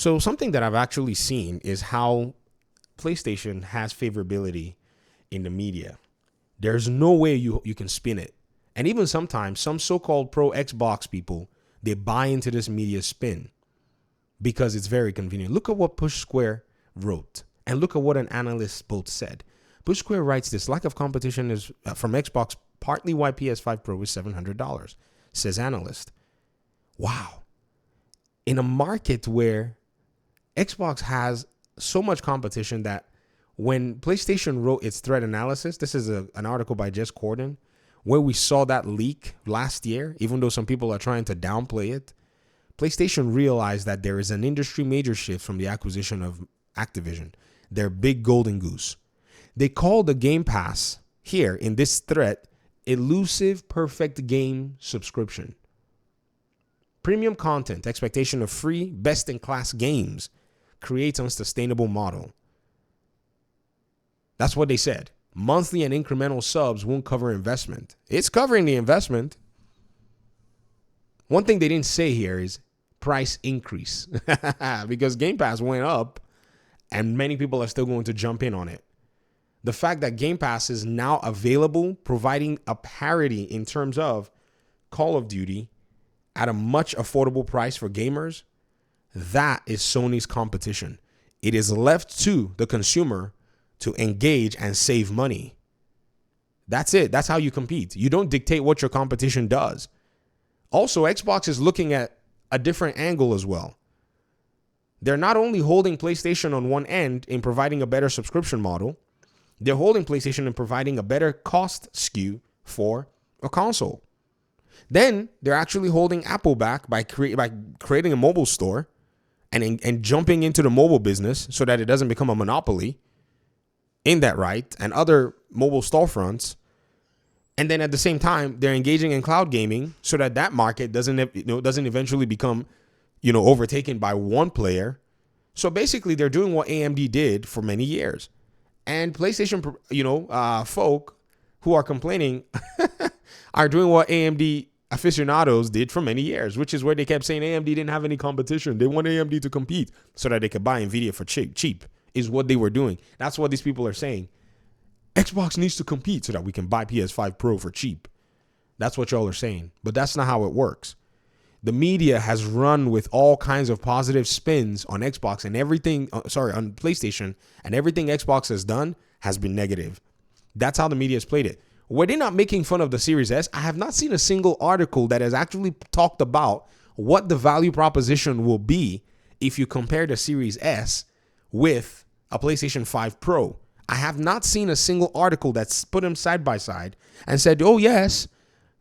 So something that I've actually seen is how PlayStation has favorability in the media. There's no way you can spin it. And even sometimes some so-called pro Xbox people, they buy into this media spin because it's very convenient. Look at what Push Square wrote and look at what an analyst both said. Push Square writes this lack of competition is from Xbox, partly why PS5 Pro is $700, says analyst. Wow. In a market where Xbox has so much competition that when PlayStation wrote its threat analysis, this is an article by Jess Corden, where we saw that leak last year, even though some people are trying to downplay it, PlayStation realized that there is an industry major shift from the acquisition of Activision, their big golden goose. They call the Game Pass here in this threat elusive perfect game subscription. Premium content, expectation of free, best-in-class games creates unsustainable model. That's what they said. Monthly and incremental subs won't cover investment. It's covering the investment. One thing they didn't say here is price increase because Game Pass went up and many people are still going to jump in on it. The fact that Game Pass is now available, providing a parity in terms of Call of Duty at a much affordable price for gamers, that is Sony's competition. It is left to the consumer to engage and save money. That's it. That's how you compete. You don't dictate what your competition does. Also, Xbox is looking at a different angle as well. They're not only holding PlayStation on one end in providing a better subscription model, they're holding PlayStation and providing a better cost skew for a console. Then they're actually holding Apple back by creating a mobile store and jumping into the mobile business so that it doesn't become a monopoly in that right and other mobile storefronts. And then at the same time, they're engaging in cloud gaming so that that market doesn't eventually become, overtaken by one player. So basically, they're doing what AMD did for many years. And PlayStation, folk who are complaining are doing what AMD aficionados did for many years, which is where they kept saying AMD didn't have any competition. They want AMD to compete so that they could buy NVIDIA for cheap is what they were doing. That's what these people are saying. Xbox needs to compete so that we can buy PS5 Pro for cheap. That's what y'all are saying. But that's not how it works. The media has run with all kinds of positive spins on Xbox and everything, on PlayStation, and everything Xbox has done has been negative. That's how the media has played it. Were they not making fun of the Series S? I have not seen a single article that has actually talked about what the value proposition will be if you compare the Series S with a PlayStation 5 Pro. I have not seen a single article that's put them side by side and said, oh, yes,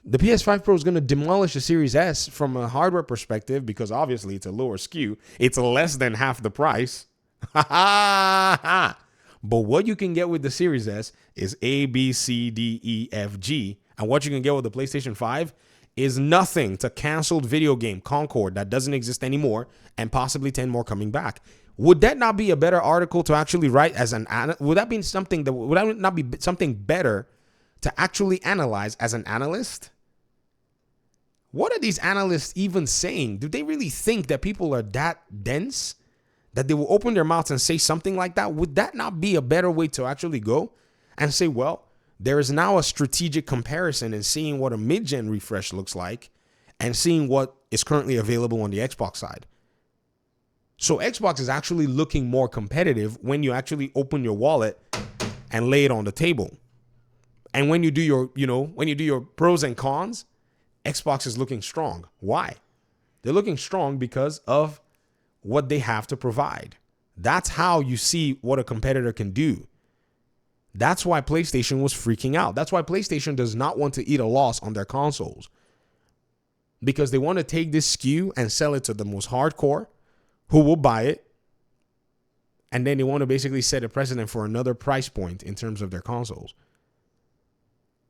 the PS5 Pro is going to demolish the Series S from a hardware perspective because obviously it's a lower SKU. It's less than half the price. But what you can get with the Series S is A, B, C, D, E, F, G. And what you can get with the PlayStation 5 is nothing to canceled video game Concord that doesn't exist anymore and possibly 10 more coming back. Would that not be a better article to actually write as would that not be something better to actually analyze as an analyst? What are these analysts even saying? Do they really think that people are that dense that they will open their mouths and say something like that? Would that not be a better way to actually go and say, well, there is now a strategic comparison and seeing what a mid-gen refresh looks like and seeing what is currently available on the Xbox side. So Xbox is actually looking more competitive when you actually open your wallet and lay it on the table. And when you do your pros and cons, Xbox is looking strong. Why? They're looking strong because of what they have to provide. That's how you see what a competitor can do. That's why PlayStation was freaking out. That's why PlayStation does not want to eat a loss on their consoles. Because they want to take this SKU and sell it to the most hardcore who will buy it. And then they want to basically set a precedent for another price point in terms of their consoles.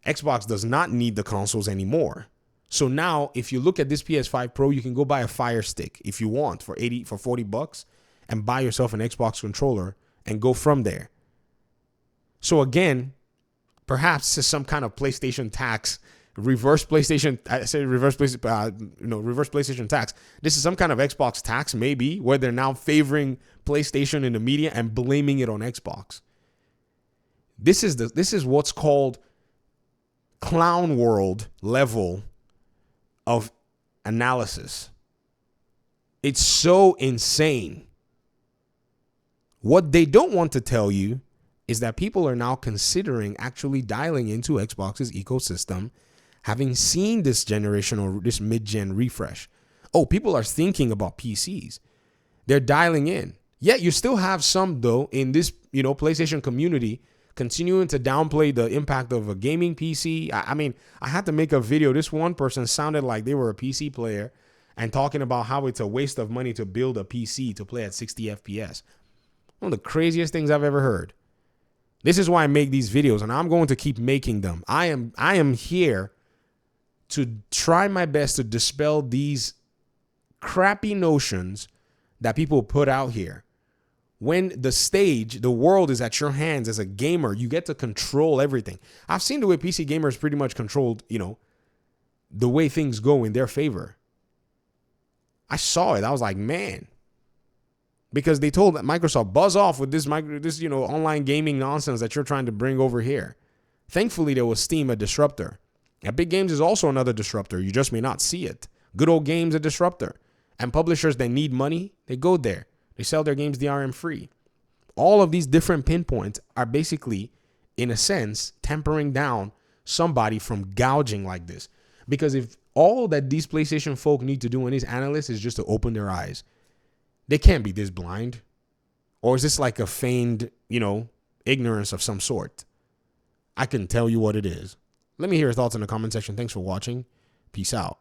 Xbox does not need the consoles anymore. So now if you look at this PS5 Pro, you can go buy a Fire Stick if you want for $40 and buy yourself an Xbox controller and go from there. So again, perhaps it's some kind of PlayStation tax reverse PlayStation. I say reverse reverse PlayStation tax. This is some kind of Xbox tax, maybe, where they're now favoring PlayStation in the media and blaming it on Xbox. This is what's called clown world level of analysis. It's so insane. What they don't want to tell you is that people are now considering actually dialing into Xbox's ecosystem, having seen this generation or this mid-gen refresh. Oh, people are thinking about PCs. They're dialing in. Yet you still have some, though, in this, PlayStation community continuing to downplay the impact of a gaming PC. I mean, I had to make a video. This one person sounded like they were a PC player and talking about how it's a waste of money to build a PC to play at 60 FPS. One of the craziest things I've ever heard. This is why I make these videos, and I'm going to keep making them. I am here to try my best to dispel these crappy notions that people put out here. When the world is at your hands as a gamer, you get to control everything. I've seen the way PC gamers pretty much controlled, the way things go in their favor. I saw it. I was like, man. Because they told Microsoft, buzz off with this online gaming nonsense that you're trying to bring over here. Thankfully, there was Steam, a disruptor. Epic Games is also another disruptor. You just may not see it. Good Old Games, a disruptor. And publishers that need money, they go there. They sell their games DRM free. All of these different pinpoints are basically, in a sense, tempering down somebody from gouging like this. Because if all that these PlayStation folk need to do and these analysts is just to open their eyes, they can't be this blind. Or is this like a feigned, ignorance of some sort? I can tell you what it is. Let me hear your thoughts in the comment section. Thanks for watching. Peace out.